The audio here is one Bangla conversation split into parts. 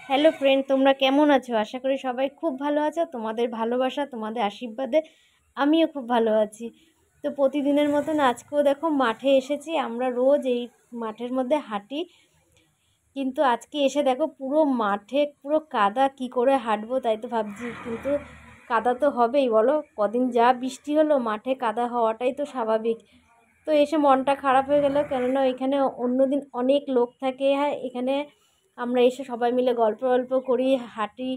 হ্যালো ফ্রেন্ড, তোমরা কেমন আছো? আশা করি সবাই খুব ভালো আছো। তোমাদের ভালোবাসা, তোমাদের আশীর্বাদে আমিও খুব ভালো আছি। তো প্রতিদিনের মতন আজকেও দেখো মাঠে এসেছি। আমরা রোজ এই মাঠের মধ্যে হাঁটি, কিন্তু আজকে এসে দেখো পুরো মাঠে পুরো কাদা, কি করে হাঁটবো তাই তো ভাবছি। কিন্তু কাদা তো হবেই, বলো, কদিন যা বৃষ্টি হলো, মাঠে কাদা হওয়াটাই তো স্বাভাবিক। তো এসে মনটা খারাপ হয়ে গেল, কেননা এখানে অন্যদিন অনেক লোক থাকে। হ্যাঁ, এখানে আমরা এসে সবাই মিলে গল্প গল্প করি, হাঁটি।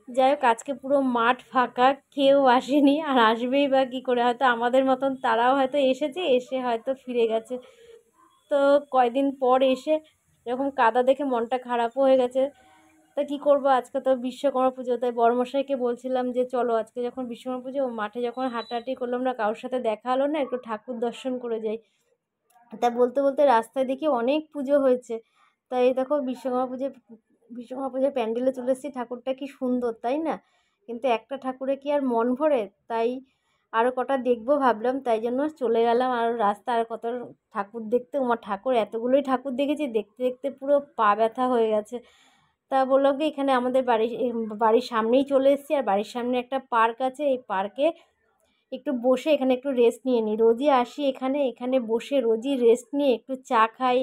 যাই হোক, আজকে পুরো মাঠ ফাঁকা, কেউ আসেনি, আর আসবেই বা কী করে? হয়তো আমাদের মতন তারাও হয়তো এসেছে, এসে হয়তো ফিরে গেছে। তো কয়দিন পর এসে এরকম কাদা দেখে মনটা খারাপও হয়ে গেছে। তা কী করবো, আজকে তো বিশ্বকর্মা পুজো, তাই বড়মশাইকে বলছিলাম যে চলো আজকে যখন বিশ্বকর্মা পুজো, মাঠে যখন হাঁটাহাঁটি করলাম না, কারোর সাথে দেখা হলো না, একটু ঠাকুর দর্শন করে যাই। তা বলতে বলতে রাস্তায় দেখি অনেক পুজো হয়েছে। তাই দেখো বিশ্বকর্মা পুজোর প্যান্ডেলে চলে এসেছি। ঠাকুরটা কি সুন্দর, তাই না? কিন্তু একটা ঠাকুরে কি আর মন ভরে? তাই আরও কটা দেখবো ভাবলাম, তাই জন্য চলে গেলাম আর রাস্তা আর কত ঠাকুর দেখতে। আমার ঠাকুর, এতগুলোই ঠাকুর দেখেছি, দেখতে দেখতে পুরো পা ব্যথা হয়ে গেছে। তা বললাম কি, এখানে আমাদের বাড়ির সামনেই চলে এসেছি, আর বাড়ির সামনে একটা পার্ক আছে, এই পার্কে একটু বসে এখানে একটু রেস্ট নিয়ে নিই। রোজই আসি এখানে, এখানে বসে রোজই রেস্ট নিয়ে একটু চা খাই,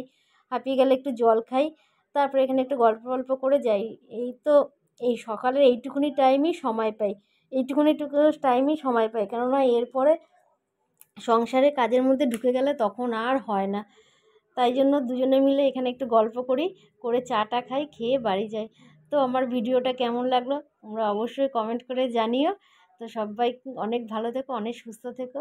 হাঁপিয়ে গেলে একটু জল খাই, তারপরে এখানে একটু গল্প গল্প করে যাই। এই তো এই সকালের এইটুকুনি টাইমই সময় পাই, এইটুকুনিটুকু টাইমই সময় পাই, কেননা এরপরে সংসারের কাজের মধ্যে ঢুকে গেলে তখন আর হয় না। তাই জন্য দুজনে মিলে এখানে একটু গল্প করি, করে চাটা খাই, খেয়ে বাড়ি যাই। তো আমার ভিডিওটা কেমন লাগলো তোমরা অবশ্যই কমেন্ট করে জানিও। তো সবাই অনেক ভালো থেকো, অনেক সুস্থ থেকো।